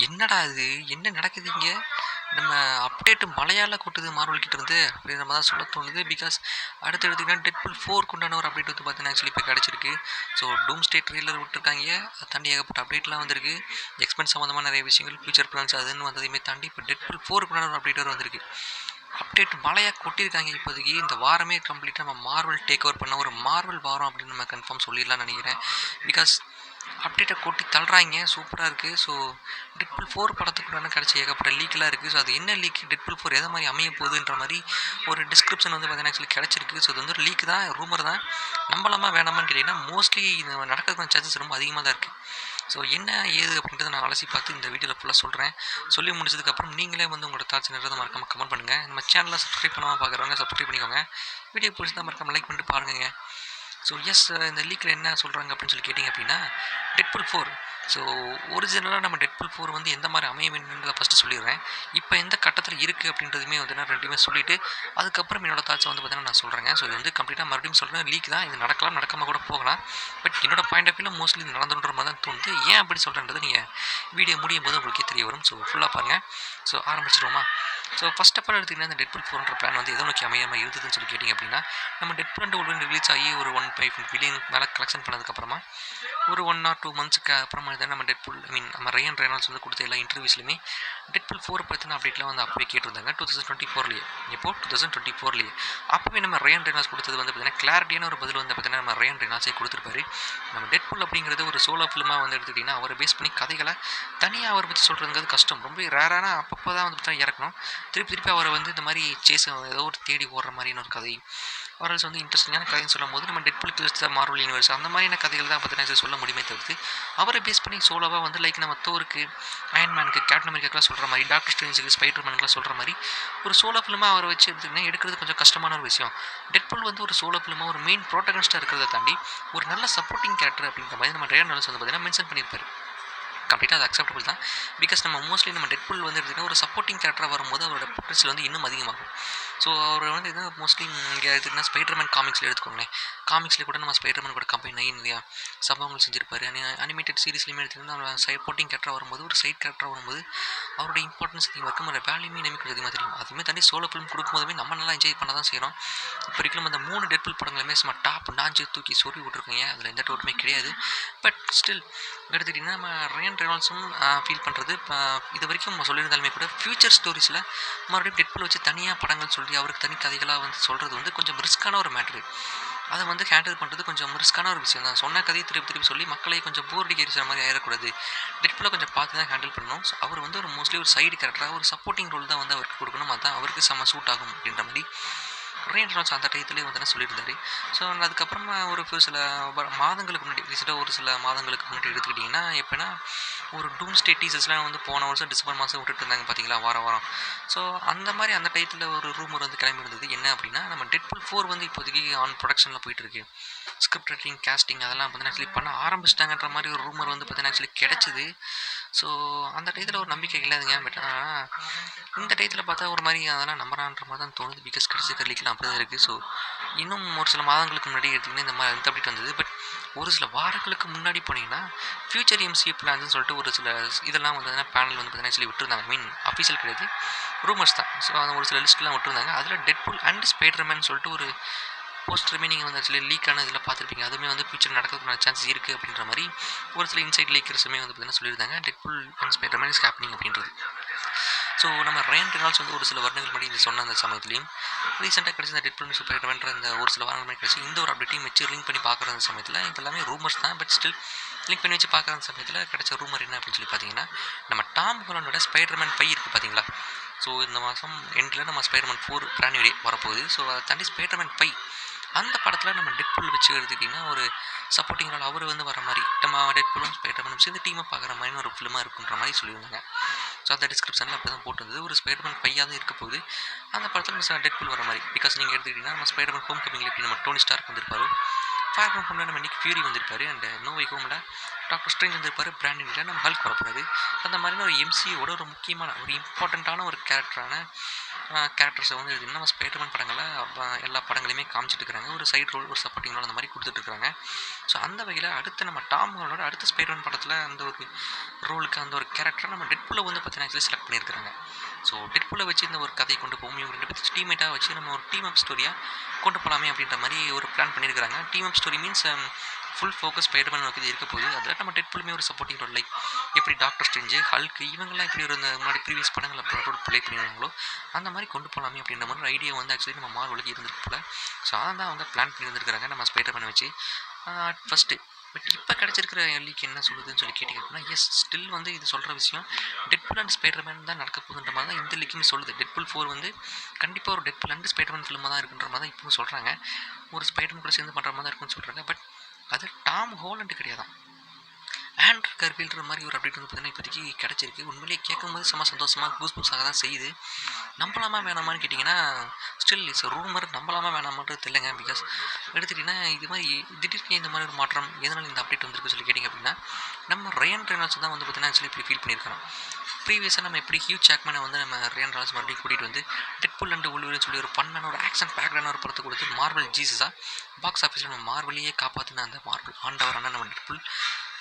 என்னடா இது? என்ன நடக்குது இங்க? நம்ம அப்டேட் மழையால கொட்டுது மார்வல் கிட்ட இருந்து அப்படின்ற மாதிரி தான் சொல்ல தோணுது. பிகாஸ் அடுத்து எடுத்தீங்கன்னா டெட்புல் 4 உண்டான ஒரு அப்டேட் வந்து பார்த்தீங்கன்னா ஆக்சுவலி இப்போ கிடச்சிருக்கு. ஸோ டூம்ஸ்டே ட்ரெய்லர் விட்டுருக்காங்க. அதை தாண்டி ஏகப்பட்ட அப்டேட்லாம் வந்திருக்கு. எக்ஸ்பென்ஸ் சம்மந்தமான நிறைய விஷயங்கள், ஃபியூச்சர் பிளான்ஸ் அதுன்னு வந்ததையுமே தாண்டி இப்போ டெட்புல் 4 உண்டான ஒரு அப்டேட் வந்திருக்கு. அப்டேட் மழையாக கொட்டியிருக்காங்க இப்போதைக்கு. இந்த வாரமே கம்ப்ளீட்டாக நம்ம மார்வல் டேக் ஓவர் பண்ண ஒரு மார்வல் வாரம் அப்படின்னு நம்ம கன்ஃபார்ம் சொல்லிடலாம்னு நினைக்கிறேன். பிகாஸ் அப்டேட்டை கொட்டி தள்ளுறாங்க, சூப்பராக இருக்குது. ஸோ டெட்புல் 4 படத்துக்குள்ளான கிடச்ச ஏகப்பட்ட லீக்கெலாம் இருக்குது. ஸோ அது என்ன லீக், டெட்புல் 4 எதை மாதிரி அமைய போகுதுன்ற மாதிரி ஒரு டிஸ்கிரிப்ஷன் வந்து பார்த்தீங்கன்னா ஆக்சுவலி கிடச்சிருக்கு. ஸோ அது வந்து ஒரு லீக் தான், ரூமர் தான். நம்பலாமா வேணாமான்னு கேட்டிங்கன்னா மோஸ்ட்லி இது நடக்கிறதுக்கான சான்சஸ் ரொம்ப அதிகமாக தான் இருக்குது. ஸோ என்ன ஏது அப்படின்றத நான் அலசி பார்த்து இந்த வீடியோவில் ஃபுல்லாக சொல்கிறேன். சொல்லி முடிச்சதுக்கப்புறம் நீங்களே வந்து உங்களோட தாட்ஸ் என்னன்றதை மறக்காமல் கமெண்ட் பண்ணுங்கள். நம்ம சேனலை சப்ஸ்கிரைப் பண்ணாமல் பார்க்குறவங்க சப்ஸ்கிரைப் பண்ணிக்கோங்க. வீடியோ பிடிச்சா மறக்காமல் லைக் பண்ணிட்டு பாருங்க. ஸோ எஸ், இந்த லீக்கில் என்ன சொல்கிறாங்க அப்படின்னு சொல்லி கேட்டிங்க அப்படின்னா டெட்புல் 4. ஸோ ஒரிஜினலாக நம்ம டெட்புல் 4 வந்து எந்த மாதிரி அமைய வேணுன்றதை ஃபஸ்ட்டு சொல்லிடுறேன். இப்போ எந்த கட்டத்தில் இருக்குது அப்படின்றதுமே வந்து நான் ரெண்டுமே சொல்லிவிட்டு அதுக்கப்புறம் என்னோட தாட்ஸை வந்து பார்த்தீங்கன்னா நான் சொல்கிறேங்க. ஸோ இது வந்து கம்ப்ளீட்டாக மறுபடியும் சொல்கிறேன், லீக் தான். இது நடக்கலாம், நடக்காமல் கூட போகலாம். பட் என்னோட பாயிண்ட் ஆஃப் வியூவில் மோஸ்ட்லி இது நடந்துன்ற மாதிரி தான் தோணுது. ஏன் அப்படி சொல்கிறேன்றது நீங்கள் வீடியோ முடியும் போது உங்களுக்கே தெரிய வரும். ஸோ ஃபுல்லாக பாருங்கள். ஸோ ஆரம்பிச்சிடுவோமா? ஸோ ஃபஸ்ட் ஆஃப் ஆல் எடுத்திங்கன்னா இந்த டெட்புல் 4ன்ற பிளான் வந்து எதை நோக்கி அமையாமல் இருந்ததுன்னு சொல்லி கேட்டிங்க அப்படின்னா, நம்ம டெட்புல் அண்ட் வுல்வரின் ரிலீஸ் ஆகி ஒரு 1.5 பில்லியன் மேலே கலெக்ஷன் பண்ணதுக்கப்புறமா ஒரு 1 or 2 மந்த்ஸ்க்கு அப்புறமா தான் நம்ம டெட்புல் நம்ம ரயன் ரெனால்ட்ஸ் வந்து கொடுத்த எல்லா இன்டர்வியூஸ்லையுமே டெட்புல் 4 பற்றின அப்டேட்லாம் வந்து அப்போவே கேட்டிருந்தாங்க 2024லேயே. இப்போ 2024லேயே அப்போவே நம்ம ரயன் ரெனால்ட்ஸ் கொடுத்தது வந்து பார்த்தீங்கன்னா கிளாரிட்டியான ஒரு பதில் வந்து பார்த்தீங்கன்னா நம்ம ரயன் ரெனால்ட்ஸே கொடுத்துருப்பாரு. நம்ம டெட்புல் அப்படிங்கிறது ஒரு சோலோ ஃபிலிமாக வந்து எடுத்துக்கிட்டிங்கன்னா அவரை பேஸ் பண்ணி கதைகளை தனியாக அவரை பற்றி சொல்கிறதுங்கிறது கஷ்டம். ரொம்ப ரேரான அப்பப்போ தான் வந்து பார்த்தீங்கன்னா இறக்கணும். திருப்பி அவரை வந்து இந்த மாதிரி சேஸ் ஏதோ ஒரு தேடி ஓடுற மாதிரியான ஒரு கதை, வரல்ஸ் வந்து இன்ட்ரெஸ்டிங்கான கதைன்னு சொல்லும் போது நம்ம Deadpool kills the Marvel universe அந்த மாதிரியான கதைகள் தான் பார்த்தீங்கன்னா சொல்ல முடியுமே தவிர்த்து அவரை பேஸ் பண்ணி சோலோவாக வந்து லைக் நம்ம தோருக்கு, அயன்மேனுக்கு, கேப்டன் அமெரிக்காக்கெலாம் சொல்கிற மாதிரி, டாக்டர் ஸ்ட்ரேஞ்சுக்கு, ஸ்பைடர்மேனுக்குலாம் சொல்கிற மாதிரி ஒரு சோலோ ஃபிலிமாக அவரை வச்சு எடுத்துக்கிட்டீங்கன்னா எடுக்கிறது கொஞ்சம் கஷ்டமான ஒரு விஷயம். டெட்புல் வந்து ஒரு சோலோ ஃபிலிமாக ஒரு மெயின் ப்ரோட்டகனிஸ்ட்டாக இருக்கிறத தாண்டி ஒரு நல்ல சப்போர்ட்டிங் கேரக்டர் அப்படின்ற மாதிரி நம்ம ரயன் ரெனால்ட்ஸ் வந்து பார்த்தீங்கன்னா மென்ஷன் பண்ணியிருப்பாரு. கம்ப்ளீட்டாக அது அக்செப்டபிள் தான். பிகாஸ் நம்ம மோஸ்ட்லி நம்ம டெட்புல் வந்து எடுத்துக்கிட்டா ஒரு சப்போர்ட்டிங் கேரக்டராக வரும்போது அவரோட பொட்டன்ஷியல் வந்து இன்னும் அதிகமாகும். ஸோ அவர் வந்து இது மோஸ்ட்லி இங்கே எடுத்துக்கிட்டா ஸ்பைடர்மேன் காமிக்ஸில் எடுத்துக்கோங்களேன். காமிக்ஸில் கூட நம்ம ஸ்பைடர்மேன் கூட கம்பைன் ஆகி நிறையா சம்பவங்கள் செஞ்சிருப்பாரு. அனிமேட்டட் சீரிஸ்லையுமே எடுத்துக்கிட்டா அவர் சப்போர்ட்டிங் கேரக்டராக வரும்போது, ஒரு சைட் கேரக்டராக வரும்போது அவரோட இம்பார்ட்டன்ஸ் அதிகமாக இருக்கும். அவரோட வேல்யூமே நமக்கு அதிகமாக தெரியும். அதுவுமே தாண்டி சோலோ ஃபிலிம் கொடுக்கும்போதுமே நம்ம நல்லா என்ஜாய் பண்ண தான் செய்கிறோம். இப்போ வரைக்கும் அந்த 3 டெட்புல் படங்களுமே சும்மா டாப் நாஞ்சு தூக்கி சொறி விட்ருக்கீங்க. அதில் எந்த டவுட்டுமே கிடையாது. பட் ஸ்டில் எடுத்துக்கிட்டிங்கன்னா நம்ம ரயன் ரெனால்ட்ஸும் ஃபீல் பண்ணுறது இப்போ இது வரைக்கும் நம்ம சொல்லியிருந்தாலுமே கூட ஃப்யூச்சர் ஸ்டோரிஸில் மறுபடியும் டெட்புல் வச்சு தனியாக படங்கள் சொல்லி அவருக்கு தனி கதைகளாக வந்து சொல்கிறது வந்து கொஞ்சம் ரிஸ்க்கான ஒரு மேட்ரு. அதை வந்து ஹேண்டில் பண்ணுறது கொஞ்சம் ரிஸ்க்கான ஒரு விஷயம் தான். சொன்ன கதையை திருப்பி சொல்லி மக்களை கொஞ்சம் போர் அடிக்கிற மாதிரி ஆயிடக்கூடாது. டெட்புலை கொஞ்சம் பார்த்து தான் ஹேண்டில் பண்ணணும். ஸோ அவர் வந்து ஒரு மோஸ்ட்லி ஒரு சைடு கேரக்டராக ஒரு சப்போர்ட்டிங் ரோல் தான் வந்து அவருக்கு கொடுக்கணும். அதுதான் அவருக்கு செம்ம சூட் ஆகும் அப்படின்ற மாதிரி ரயன் ரெனால்ட்ஸ் அந்த டயத்துலேயே வந்து சொல்லியிருந்தாரு. ஸோ அதுக்கப்புறமா ஒரு சில மாதங்களுக்கு முன்னாடி, ரீசெண்டாக ஒரு சில மாதங்களுக்கு முன்னாடி எடுத்துக்கிட்டிங்கன்னா எப்போனா ஒரு டூம்ஸ்டே டீசர்ஸ்லாம் வந்து போன வருஷம் டிசம்பர் மாதம் விட்டுட்டு இருந்தாங்க பார்த்தீங்களா, வாரம். ஸோ அந்த மாதிரி அந்த டயத்தில் ஒரு ரூமர் வந்து கிளம்பி இருந்தது. என்ன அப்படின்னா நம்ம டெட்புல் 4 வந்து இப்போதைக்கு ஆன் ப்ரொடக்ஷனில் போயிட்டுருக்கு. ஸ்கிரிப்ட் ரைட்டிங், கேஸ்டிங் அதெல்லாம் பார்த்தீங்கன்னா ஆக்சுவலி பண்ண ஆரம்பிச்சிட்டாங்கன்ற மாதிரி ஒரு ரூமர் வந்து பார்த்தீங்கன்னா ஆக்சுவலி கிடச்சிது. ஸோ அந்த டயத்தில் ஒரு நம்பிக்கை இல்லாதுங்க. பட் ஆனால் இந்த டயத்தில் பார்த்தா ஒரு மாதிரி அதெல்லாம் நம்புறான்ற மாதிரி தான் தோணுது. பிகாஸ் கிடச்சிருக்க லீக்லாம் அப்படி தான் இருக்குது. ஸோ இன்னும் ஒரு சில மாதங்களுக்கு முன்னாடி எடுத்திங்கன்னா இந்த மாதிரி அப்டேட் வந்தது. பட் ஒரு சில வாரங்களுக்கு முன்னாடி போனீங்கன்னா ஃபியூச்சர் எம்சியூ பிளான்ஸ்னு சொல்லிட்டு ஒரு சில இதெல்லாம் வந்து பேனல் வந்து பார்த்தீங்கன்னா சொல்லி விட்டுருந்தாங்க. மீன் அஃபீஷியல் கிடையாது, ரூமர்ஸ் தான். ஸோ அந்த ஒரு சில லிஸ்ட்லாம் விட்டுருந்தாங்க. அதில் டெட்புல் அண்ட் ஸ்பைடர்மேன் சொல்லிட்டு ஒரு போஸ்டருமே நீங்கள் வந்து ஆக்சுவலி லீக்கான இதில் பார்த்துருப்பீங்க. அதுவுமே வந்து ஃபியூச்சர் நடக்கிறதுக்கான சான்சஸ் இருக்குது அப்படின்ற மாதிரி ஒரு சில இன்சைட் லீக்கர்ஸுமே வந்து பார்த்தீங்கன்னா சொல்லியிருந்தாங்க. Deadpool and Spiderman is happening அப்படின்றது. ஸோ நம்ம ரயன் ரெனால்ட்ஸ் வந்து ஒரு சில வருடங்கள் முன்னாடி இது சொன்ன அந்த சமயத்துலையும் ரீசெண்டாக கிடச்ச இந்த டெட்புல் அண்ட் ஸ்பைடர்மேன்ற இந்த ஒரு சில வாரங்கள் முன்னாடி கிடச்சி இந்த ஒரு அப்டேட்டையும் வச்சு லிங்க் பண்ணி பார்க்குற அந்த சமயத்தில் இது எல்லாமே ரூமர்ஸ் தான். பட் ஸ்டில் லிங்க் பண்ணி வச்சு பார்க்குற அந்த சமயத்தில் கிடச்ச ரூமர் என்ன அப்படின்னு சொல்லி பார்த்தீங்கன்னா நம்ம டாம் ஹாலண்டோட ஸ்பைடர்மேன் 5 இருக்குது பார்த்தீங்களா. ஸோ இந்த மாதம் எண்டில் நம்ம ஸ்பைடர்மேன் 4 பிராண்ட் நியூ டே வரப்போகுது. ஸோ அதை தாண்டி ஸ்பைடர்மேன் 5 அந்த படத்தில் நம்ம டெட்புல் வச்சு எடுத்துக்கிட்டிங்கன்னா ஒரு சப்போர்ட்டிங் ரோல் அவர் வந்து வர மாதிரி நம்ம டெட்புலும் ஸ்பைடர்மேனும் சேர்ந்து டீமை பார்க்குற மாதிரி ஒரு ஃபிலிமாக இருக்குன்ற மாதிரி சொல்லியிருந்தாங்க. ஸோ அந்த டிஸ்கிரிப்ஷனில் அப்படி தான் போட்டிருந்தது. ஒரு ஸ்பைடர்மேன் 5 தான் இருக்க போகுது. அந்த படத்தில் மிஸ் டெட்புல் வர மாதிரி. பிகாஸ் நீங்கள் எடுத்துக்கிட்டிங்கன்னா நம்ம ஸ்பைடர்மேன் ஹோம் கமிங்கில் எப்படி நம்ம டோனி ஸ்டார்க் வந்திருப்பாரோ, ஃபார் ஃப்ரம் ஹோமில் நம்ம நிக் ஃபியூரி வந்திருப்பாரு. அண்ட் நோ வே ஹோமில் டாக்டர் ஸ்ட்ரேஞ்ச் வந்திருப்பாரு, பிராண்டன் இல்லை, நம்ம ஹல்க் வரப்போறாரு. அந்த மாதிரியான ஒரு எம்சியோட ஒரு முக்கியமான ஒரு இம்பார்ட்டண்ட்டான ஒரு கேரக்டர்ஸை வந்து இது நம்ம ஸ்பைடர்மேன் படங்களில் எல்லா படங்களையுமே காமிச்சிட்டு இருக்கிறாங்க. ஒரு சைடு ரோல், ஒரு சப்போர்ட்டிங் ரோல் அந்த மாதிரி கொடுத்துட்ருக்காங்க. ஸோ அந்த வகையில் அடுத்து நம்ம டாம் ஹாலண்டோட அடுத்த ஸ்பைடர்மேன் படத்தில் அந்த ஒரு ரோலுக்கு அந்த ஒரு கேரக்டரை நம்ம டெட்பூலை வந்து பார்த்தீங்கன்னா ஆக்சுவலி செலக்ட் பண்ணியிருக்காங்க. ஸோ டெட்பூலை வச்சு இந்த ஒரு கதையை கொண்டு போகும், இவங்க 2 பேர் டீமேட்டாக வச்சு நம்ம ஒரு டீம் அப் ஸ்டோரியாக கொண்டு போகலாமே அப்படின்ற மாதிரி ஒரு பிளான் பண்ணியிருக்காங்க. Team up story means full focus Spiderman நோக்கி இது இருக்க போகுது. அதில் நம்ம டெட்பூலுமே ஒரு சப்போர்ட்டிங் ரோல், லைக் எப்படி டாக்டர் ஸ்ட்ரேஞ்சு, ஹல்க் இவங்கெல்லாம் எப்படி ஒரு இந்த முன்னாடி ப்ரீவியஸ் படங்களில் ரோல் ப்ளே பண்ணியிருந்தாங்களோ அந்த மாதிரி கொண்டு போகலாமே அப்படின்ற மாதிரி ஒரு ஐடியா வந்து ஆக்சுவலி நம்ம மார்வலுக்கு இருந்துருக்கு போல. ஸோ அதை தான் வந்து பிளான் பண்ணி இருந்திருக்கிறாங்க நம்ம ஸ்பைடர்மேனை வச்சு. ஃபஸ்ட்டு பட் இப்போ கிடச்சிருக்கிற லீக் என்ன சொல்லுதுன்னு சொல்லி கேட்டிங்க அப்படின்னா, எஸ் ஸ்டில் வந்து இது சொல்கிற விஷயம் டெட்பூல் அண்ட் ஸ்பைடர்மேன் தான் நடக்க போகுதுன்ற மாதிரி தான் இந்த லீக்குமே சொல்லுது. டெட்பூல் 4 வந்து கண்டிப்பாக ஒரு டெட்பூல் அண்ட் ஸ்பைடர்மேன் ஃபிலிமாக தான் இருக்குன்ற மாதிரி தான் இப்போவும் சொல்கிறாங்க. ஒரு ஸ்பைடர்மேன் கூட சேர்ந்து பண்ணுற மாதிரி தான் இருக்குன்னு சொல்கிறாங்க. பட் அது டாம் ஹாலண்ட் கிடையாதான், ஆண்ட்ரூ கார்ஃபீல்டுற மாதிரி ஒரு அப்டேட் வந்து பார்த்தீங்கன்னா இப்போதைக்கு கிடச்சிருக்கு. உண்மையிலேயே கேட்கும்போது செம்ம சந்தோஷமாக கூஸ்பம்ஸாக தான் செய்யுது. நம்பலாமா வேணாமான்னு கேட்டிங்கன்னா ஸ்டில் இட்ஸ் ரூமர், நம்பலாமா வேணாமான்றது தெரியலங்க. பிகாஸ் எடுத்துக்கிட்டிங்கன்னா இது மாதிரி திடீர்னு இந்த மாதிரி ஒரு மாற்றம் எதனால் இந்த அப்டேட் வந்துருக்கு சொல்லி கேட்டிங்க அப்படின்னா, நம்ம ரயன் ரெனால்ட்ஸ் தான் வந்து பார்த்தீங்கன்னா ஆக்சுவலி இப்படி ஃபீல் பண்ணியிருக்கிறோம். ப்ரீவியஸாக நம்ம எப்படி ஹியூ ஜாக்மேனை வந்து நம்ம ரயன் ரெனால்ட்ஸ் மறுபடியும் கூட்டிகிட்டு வந்து டெட்பூல் அண்ட் வூல்வரின் சொல்லி ஒரு பண்ணான ஒரு ஆக்ஷன் பேக்டான ஒரு படத்தை கொடுத்து மார்வல் ஜீசஸாக பாக்ஸ் ஆஃபீஸில் நம்ம மார்வலையே காப்பாற்றின அந்த மார்வல் ஆண்டவரான நம்ம டெட்பூல்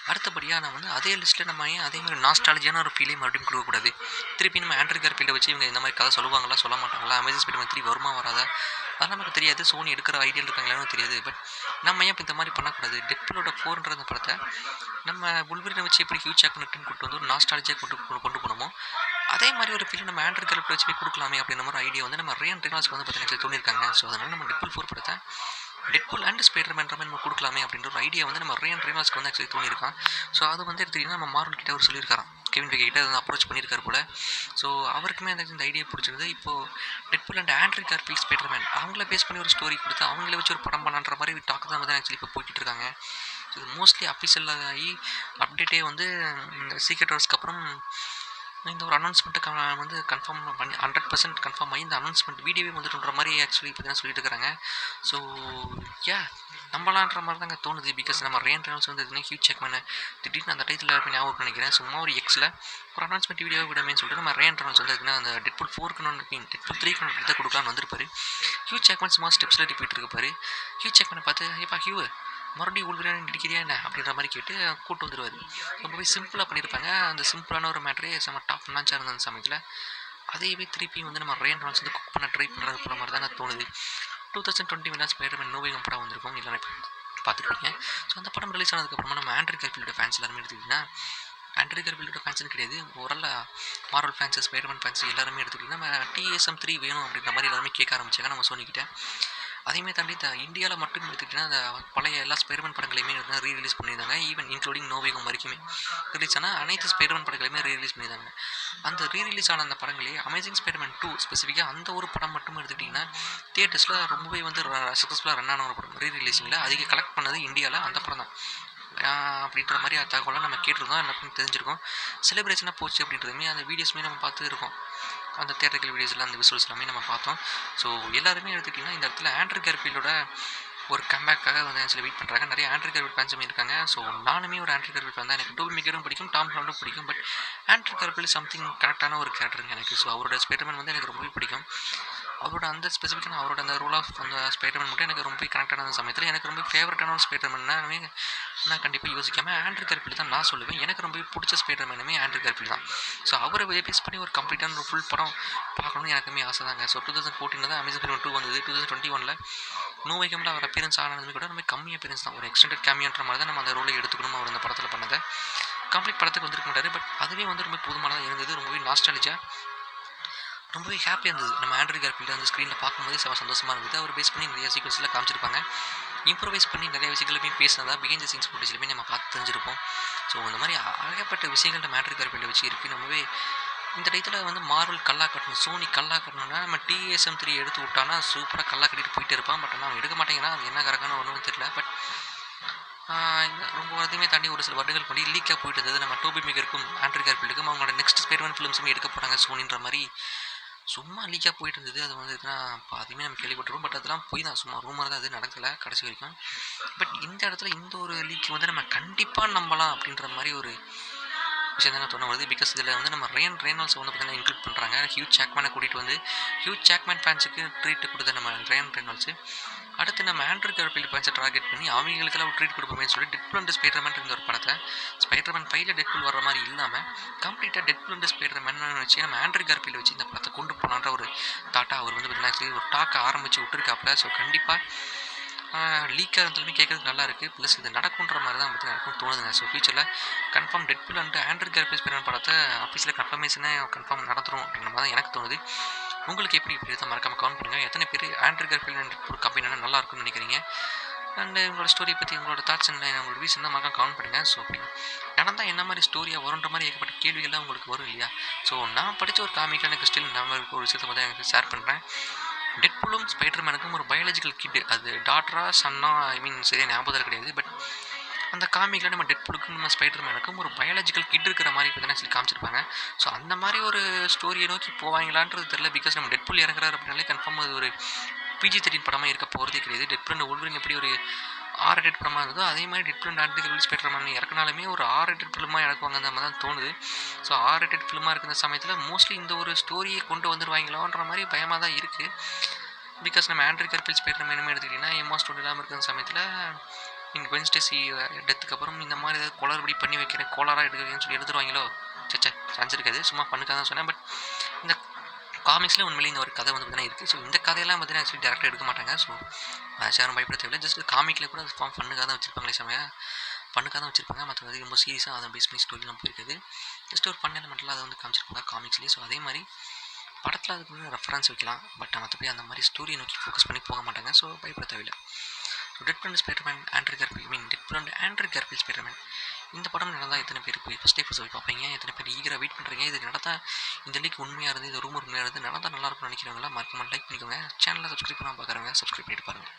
அடுத்தபடியாக நான் வந்து அதே லிஸ்ட்டில் நம்ம ஏன் அதே மாதிரி நாஸ்டாலஜியான ஒரு ஃபீலே மறுபடியும் கொடுக்கக்கூடாது. திருப்பி நம்ம ஆண்ட்ரூ கார்ஃபீல்டை வச்சு இவங்க இந்த மாதிரி கதை சொல்லுவாங்களா சொல்ல மாட்டாங்களா, அமேசிங் ஸ்பைடர்மேன் 3 வருமா வராதா அதெல்லாம் நமக்கு தெரியாது. சோனி எடுக்கிற ஐடியா இருக்காங்களான்னு தெரியாது. பட் நம்ம ஏன் இப்போ இந்த மாதிரி பண்ணக்கூடாது. டெட்பூலோட 4ன்ற அந்த படத்தை நம்ம வூல்வரினை வச்சு எப்படி ஹியூ ஜாக்மேன் கூட்டு வந்து ஒரு நாஸ்டாலஜியாக கொண்டு போனோமோ அதே மாதிரி ஒரு ஃபீல் நம்ம ஆண்ட்ரூ கார்ஃபீல்டை வச்சு போய் கொடுக்கலாமே அப்படின்ற மாதிரி ஐடியா வந்து நம்ம ரயன் ரெனால்ட்ஸ்க்கு வந்து பார்த்தீங்கன்னா தோணியிருக்காங்க. ஸோ அதனால் நம்ம டெட்பூல் 4 படத்தை டெட்பூல் அண்ட் ஸ்பைடர்மேன் மாதிரி நம்ம கொடுக்கலாமே அப்படின்ற ஒரு ஐடியா வந்து நம்ம ரயன் ரெனால்ட்ஸ்க்கு வந்து ஆக்சுவலி தோணியிருக்கான். ஸோ அது வந்து எடுத்துக்கிட்டிங்கன்னா நம்ம மார்வல் கிட்ட அவர் சொல்லியிருக்காராம், கெவின் ஃபெய்கி கிட்ட அதை அப்ரோச் பண்ணியிருக்காரு போல். ஸோ அவருக்குமே இந்த ஐடியா பிடிச்சிருந்தது. இப்போது Deadpool and Andrew Garfield Spiderman அவங்கள பேஸ் பண்ணி ஒரு ஸ்டோரி கொடுத்து அவங்கள வச்சு ஒரு படம் பண்ணான்ற மாதிரி டாக் தான் வந்து ஆக்சுவலி இப்போ போய்கிட்டு இருக்காங்க. ஸோ இது மோஸ்ட்லி அஃபிஷியலாக ஆகி அப்டேட்டே வந்து இந்த சீக்ரெட் வார்ஸ்க்கு அப்புறம் இந்த ஒரு அனௌன்ஸ்மெண்ட்டை வந்து கன்ஃபார்ம் பண்ணி 100% கன்ஃபார்ம் ஆகி இந்த அனௌன்ஸ்மெண்ட் வீடியோவே வந்துட்டுன்ற மாதிரி ஆக்சுவலி இப்போ தான் சொல்லிட்டு இருக்கிறாங்க. ஸோ நம்பலான்ற மாதிரி தாங்க தோணுது. பிகாஸ் நம்ம ரயன் ரெனால்ட்ஸ் வந்து ஹியூ ஜாக்மேனை திடீர்னு அந்த டைத்தில் ஞாபகம் நினைக்கிறேன், சும்மா ஒரு எக்ஸில் ஒரு அனௌன்ஸ்மெண்ட் வீடியோவை விடமேன்னு சொல்லிட்டு நம்ம ரயன் ரெனால்ட்ஸ் வந்து அந்த டெட்பூல் 4க்கு டெட்பூல் 3க்கு எடுத்து கொடுக்கலான்னு வந்திருப்பாரு. ஹியூ ஜாக்மேன் சும்மா ஸ்டெப்ஸில் ரிப்பீட் இருப்பார். ஹியூ ஜாக்மேனை பார்த்து ஏப்பா ஹியூ மறுபடியும் வூல்வரின் நடிக்கிறியா என்ன அப்படின்ற மாதிரி கேட்டு கூட்டு வந்துடுவார். ரொம்பவே சிம்பிளாக பண்ணியிருப்பாங்க. அந்த சிம்பிளான ஒரு மேட்ரே செம்ம டாப் நாச்சாக இருந்த அந்த சமயத்தில் அதையவே திருப்பி வந்து நம்ம ரயன் ரெனால்ட்ஸ் வந்து குக் பண்ண ட்ரை பண்ணுறது போல மாதிரி தான் தோணுது. 2021 ஸ்பைடர்மேன் நோ வே ஹோம் படம் வந்திருக்கும், எல்லாமே பார்த்துருப்பீங்க. ஸோ அந்த படம் ரிலீஸ் ஆனதுக்கப்புறமா நம்ம ஆண்ட்ரூ கார்ஃபீல்டோட ஃபேன்ஸ் எல்லாருமே எடுத்துக்கிட்டிங்கன்னா, ஆண்ட்ரூ கார்ஃபீல்டோட ஃபேன்ஸ்னு கிடையாது, ஓரளவு மார்வல் ஃபேன்ஸ் ஸ்பைடர்மேன் ஃபேன்ஸ் எல்லாருமே எடுத்துக்கிட்டிங்கன்னா நம்ம TSM 3 வேணும் அப்படின்ற மாதிரி எல்லாருமே கேட்க ஆரம்பிச்சாங்க நம்ம சோனிக்கிட்ட. அதையுமே தாண்டி இந்தியாவில் மட்டும் எடுத்துக்கிட்டிங்கன்னா அந்த பழைய எல்லா ஸ்பைடர்மேன் படங்களையுமே ரீரிலீஸ் பண்ணியிருந்தாங்க. Even including no way home வரைக்குமே ரிலீஸ் ஆனால் அனைத்து ஸ்பைடர்மேன் படங்களையுமே ரீரிலீஸ் பண்ணியிருந்தாங்க. அந்த ரீரிலீஸ் ஆன அந்த படங்களே அமேசிங் ஸ்பைடர்மேன் 2 ஸ்பெசிஃபிக்காக அந்த ஒரு படம் மட்டும் எடுத்துக்கிட்டிங்கன்னா தியேட்டர்ஸில் ரொம்பவே வந்து சக்ஸஸ்ஃபுல்லாக ரன் ஆன ஒரு படம். ரீரிலீஸிங்கில் அதிக கலெக்ட் பண்ணது இந்தியாவில் அந்த படம் தான் அப்படின்ற மாதிரி தகவலை நம்ம கேட்டிருந்தோம், எல்லாருக்கும் தெரிஞ்சிருக்கோம். செலிப்ரேஷனாக போச்சு அப்படின்றதுமே அந்த வீடியோஸுமே நம்ம பார்த்து இருக்கோம். அந்த தியேட்டர்கள் வீடியோஸில் அந்த விசுவல்ஸ் எல்லாமே நம்ம பார்த்தோம். ஸோ எல்லாருமே எடுத்துக்கிட்டிங்கன்னா இந்த இடத்துல ஆண்ட்ரூ கார்ஃபீல்டோட ஒரு கம்பேக்காக வந்து ஆக்சுவலி வெயிட் பண்ணுறாங்க. நிறைய ஆண்ட்ரூ கார்ஃபீல்ட் ஃபேன்ஸுமே இருக்காங்க. ஸோ நானுமே ஒரு ஆண்ட்ரூ கார்ஃபீல்ட் ஃபேன் தான். எனக்கு டோபி மேகரும் பிடிக்கும், டாம் ஹாலண்டும் பிடிக்கும். பட் ஆண்ட்ரூ கார்ஃபீல்ட் சம்திங் கரெக்டான ஒரு கேரக்டருங்க எனக்கு. ஸோ அவரோட ஸ்பைடர்மேன் வந்து எனக்கு ரொம்பவே பிடிக்கும். அவரோட அந்த ஸ்பெசிஃபிக்கான அவரோட அந்த ரோல் ஆஃப் அந்த ஸ்பைடர்மேன் மட்டும் எனக்கு ரொம்ப கனெக்டான சமயத்தில் எனக்கு ரொம்ப ஃபேவரட்டான ஒரு ஸ்பைடர்மேன்னாலுமே நான் கண்டிப்பாக யோசிக்காமல் ஆண்ட்ரூ கார்ஃபீல்ட் தான் நான் சொல்லுவேன். எனக்கு ரொம்ப பிடிச்ச ஸ்பைடர்மேனுமே ஆண்ட்ரூ கார்ஃபீல்ட் தான். ஸோ அவரை பேஸ் பண்ணி ஒரு கம்ப்ளீட்டான ஒரு ஃபுல் படம் பார்க்கணும்னு எனக்குமே ஆசை தாங்க. ஸோ 2014 தான் அமேசிங் ஸ்பைடர்மேன் 2 வந்தது. 2021 நோ வே ஹோமில் அவர் அப்பியரன்ஸ் ஆனதுமே கூட ரொம்ப கம்மி அப்பியரன்ஸ் தான், ஒரு எக்ஸ்டெண்டட் கேமியோன்ற மாதிரி தான் நம்ம அந்த ரோலை எடுத்துக்கணும். அவர் அந்த படத்தில் பண்ணதை கம்ப்ளீட் படத்துக்கு வந்துருக்க மாட்டார். பட் அதுவே வந்து ரொம்ப போதுமானதாக இருந்தது. ரொம்பவே நாஸ்டாலஜியாக ரொம்பவே ஹாப்பியாக இருந்தது. நம்ம ஆண்ட்ரூ கார்ஃபீல்ட் அந்த ஸ்க்ரீனில் பார்க்கும்போதே சந்தோஷமாக இருந்தது. அவர் பேஸ் பண்ணி நிறைய சீக்வன்ஸில் காமிச்சிருப்பாங்க. இம்ப்ரூவைஸ் பண்ணி நிறைய விஷயங்களுமே பேசினதா பிஹைண்ட் தி சீன்ஸ் ஃபுட்டேஜ்லையுமே நம்ம பார்த்து தெரிஞ்சிருப்போம். ஸோ இந்த மாதிரி அழகப்பட்ட விஷயங்கள் நம்ம ஆண்ட்ரூ கார்ஃபீல்டை வச்சு இருக்குது. ரொம்பவே இந்த டயத்தில் வந்து மார்வல் கல்லா கட்டணும், சோனி கல்லா கட்டணும்னா நம்ம TSM 3 எடுத்து விட்டானா சூப்பராக கல்லா கட்டிட்டு போயிட்டே இருப்பான். பட் ஆனால் அவன் எடுக்க மாட்டேங்கிறான். அது என்ன கரெக்டான ஒன்றும் தெரியல. பட் ரொம்ப வருதையுமே தாண்டி ஒரு சில வருடங்கள் பண்ணி லீக்காக போயிட்டு இருந்தது. நம்ம டோபி மேகருக்கும் ஆண்ட்ரூ கார்ஃபீல்டுக்கும் அவங்களோட நெக்ஸ்ட் ஸ்பைடர்மேன் ஃபிலிம்ஸுமே எடுக்க போகிறாங்க சோனின்ற மாதிரி சும்மா லீக்காக போயிட்டு இருந்தது. அது வந்து இதெல்லாம் பாதியுமே நம்ம கேள்விப்பட்டிருப்போம். பட் அதெல்லாம் பொய் தான். சும்மா ரூமர் தான், அது நடக்கல கடைசி வரைக்கும். பட் இந்த இடத்துல இந்த ஒரு லீக் வந்து நம்ம கண்டிப்பாக நம்பலாம் அப்படின்ற மாதிரி ஒரு விஷயம் தானே தோண வருது. பிகாஸ் இதில் வந்து நம்ம ரெய்னால்ட்ஸ் வந்து பார்த்தீங்கன்னா இன்க்ளூட் பண்ணுறாங்க. ஹியூஜ் ஜாக்மேனை கூட்டிகிட்டு வந்து ஹியூஜ் ஜாக்மேன் ஃபேன்ஸுக்கு ட்ரீட் கொடுத்த நம்ம ரெய்னால்ட்ஸு. அடுத்து நம்ம ஆண்ட்ரூ கார்ஃபீல்டு ஃபேன்ஸை டார்கெட் பண்ணி அவங்களுக்கெல்லாம் ஒரு ட்ரீட் கொடுப்போமேன்னு சொல்லி டெட்பூல் அண்ட் ஸ்பைடர்மேன் இருந்த ஒரு படத்தை ஸ்பைடர்மேன் 5ல டெட்பூல் வர மாதிரி இல்லாமல் கம்ப்ளீட்டாக டெட்பூல் அண்ட் ஸ்பைடர்மேன் வச்சு நம்ம ஆண்ட்ரூ கார்ஃபீல்டு வச்சு இந்த படத்தை கொண்டு போகலான்ற ஒரு தாட்டா அவர் வந்து பார்த்தீங்கன்னா ஒரு டாக்கை ஆரம்பித்து விட்டுருக்காப்புல. ஸோ கண்டிப்பாக லீக்காக இருந்தாலுமே கேட்கறதுக்கு நல்லா இருக்குது. ப்ளஸ் இது நடக்குன்ற மாதிரி தான் பார்த்தீங்கன்னா எனக்கும் தோணுதுங்க. ஸோ ஃபியூச்சரில் confirm Deadpool and Andrew Garfield Spiderman படத்தை ஆஃபீஸில் கன்ஃபர்மேஷனே கன்ஃபார்ம் நடந்துரும் அப்படின்ற மாதிரி தான் எனக்கு தோணுது. உங்களுக்கு எப்படி இப்படி தான் மறக்காமல் கமெண்ட் பண்ணுங்கள். எத்தனை பேர் Andrew Garfield and Deadpool company நல்லா இருக்கும்னு நினைக்கிறீங்க? அண்ட் உங்களோட ஸ்டோரி பற்றி உங்களோட தாட்ஸ் என்ன, உங்களோட வீஸ் என்ன மறக்காம கமெண்ட் பண்ணுங்கள். ஸோ அப்படி நடந்தால் என்ன மாதிரி ஸ்டோரியாக வரும்ன்ற மாதிரி ஏகப்பட்ட கேள்விகள்லாம் உங்களுக்கு வரும் இல்லையா? ஸோ நான் படித்த ஒரு காமிக்கான எனக்கு ஸ்டில் நம்ம ஒரு விஷயத்தை பற்றி எனக்கு ஷேர் பண்ணுறேன். டெட்பூலும் ஸ்பைடர்மேனுக்கும் ஒரு பயாலஜிக்கல் கிட், அது டாட்டரா சன்னா சரியா ஞாபகம் கிடையாது. பட் அந்த காமிக்கில் நம்ம டெட்பூலுக்கும் நம்ம ஸ்பைடர்மேனுக்கும் ஒரு பயாலஜிக்கல் கிட் இருக்கிற மாதிரி பார்த்தீங்கன்னா சொல்லி காமிச்சிருப்பாங்க. ஸோ அந்த மாதிரி ஒரு ஸ்டோரியை நோக்கி போவாங்களான்றது தெரியல. பிகாஸ் நம்ம டெட்பூல் இறங்குறாரு அப்படின்னாலே கன்ஃபார்ம் அது ஒரு PG-13 படமாக இருக்க போகிறதே கிடையாது. டெட்பூல் அண்ட் வொல்வரின் எப்படி ஒரு R-rated படமாக இருந்ததோ அதே மாதிரி Deadpool and Andrew Garfield Spiderman இறக்குனாலுமே ஒரு R-rated ஃபிலிமாக இறக்குவாங்க அந்த மாதிரி தான் தோணுது. ஸோ R-rated ஃபிலிமாக இருக்கிற சமயத்தில் மோஸ்ட்லி இந்த ஒரு ஸ்டோரியை கொண்டு வந்துடுவாங்களோன்ற மாதிரி பயமாக தான் இருக்குது. பிகாஸ் நம்ம ஆண்ட்ரூ கார்ஃபீல்டு ஸ்பைடர்மேனுமே எடுத்துக்கிட்டிங்கன்னா எம்மா ஸ்டோன் இல்லாமல் இருக்கிற சமயத்தில் நீங்கள் Gwen Stacy டெத்துக்கு அப்புறம் இந்த மாதிரி ஏதாவது குளறுபடி பண்ணி வைக்கிறேன், கோளாராக எடுக்கிறேன்னு சொல்லி எடுத்துருவாங்களோ? சச்சா, சான்ஸ் இருக்காது. சும்மா பண்ணுக்காக தான் சொன்னேன். பட் இந்த காமிக்ஸில் உண்மையிலே இந்த ஒரு கதை வந்து பார்த்தீங்கன்னா இருக்குது. ஸோ இந்த கதையெல்லாம் பார்த்தீங்கன்னா ஆக்சுவலி டேரக்டாக எடுக்க மாட்டாங்க. ஸோ யாரும் பயப்பட தேவையில்லை. ஜஸ்ட் காமிக்கில் கூட அது ஃபன்னுக்காக தான் வச்சிருப்பாங்களே செமையாக ஃபன்னுக்காக தான் வச்சிருப்பாங்க. மற்றபடி ரொம்ப சீரியஸாக அதை பேஸ் பண்ணி ஸ்டோரிலாம் போயிருக்குது. ஜஸ்ட் ஒரு ஃபன் எலிமெண்ட்டில் அதை வந்து காமிச்சிருப்பாங்க காமிக்ஸ்லேயே. ஸோ அதே மாதிரி படத்தில் அதுக்கு வந்து ரெஃபரன்ஸ் வைக்கலாம். பட் மற்றபடி அந்த மாதிரி ஸ்டோரியை நோக்கி ஃபோக்கஸ் பண்ணி போக மாட்டாங்க. ஸோ பயப்பட தேவையில்லை. Deadpool and Spiderman Andrew Garfield Deadpool and Andrew Garfield Spiderman இந்த படம் நடந்தால் எத்தனை பேர் போய் ஃபஸ்ட் டே ஃபஸ்ட் போய் பார்ப்பீங்க? எத்தனை பேர் ஈகராக வெயிட் பண்ணுறீங்க? இது நடந்தால் இந்த லீக் உண்மையாக இருந்து இந்த ரூமர் உண்மையாக இருந்து நடந்தால் நல்லாயிருக்கும்னு நினைக்கிறவங்களாம் மறக்காம லைக் பண்ணிக்கோங்க. சேனலில் சப்ஸ்கிரைப் பண்ணாமல் பார்க்குறவங்க சப்ஸ்கிரைப் பண்ணிட்டு பாருங்கள்.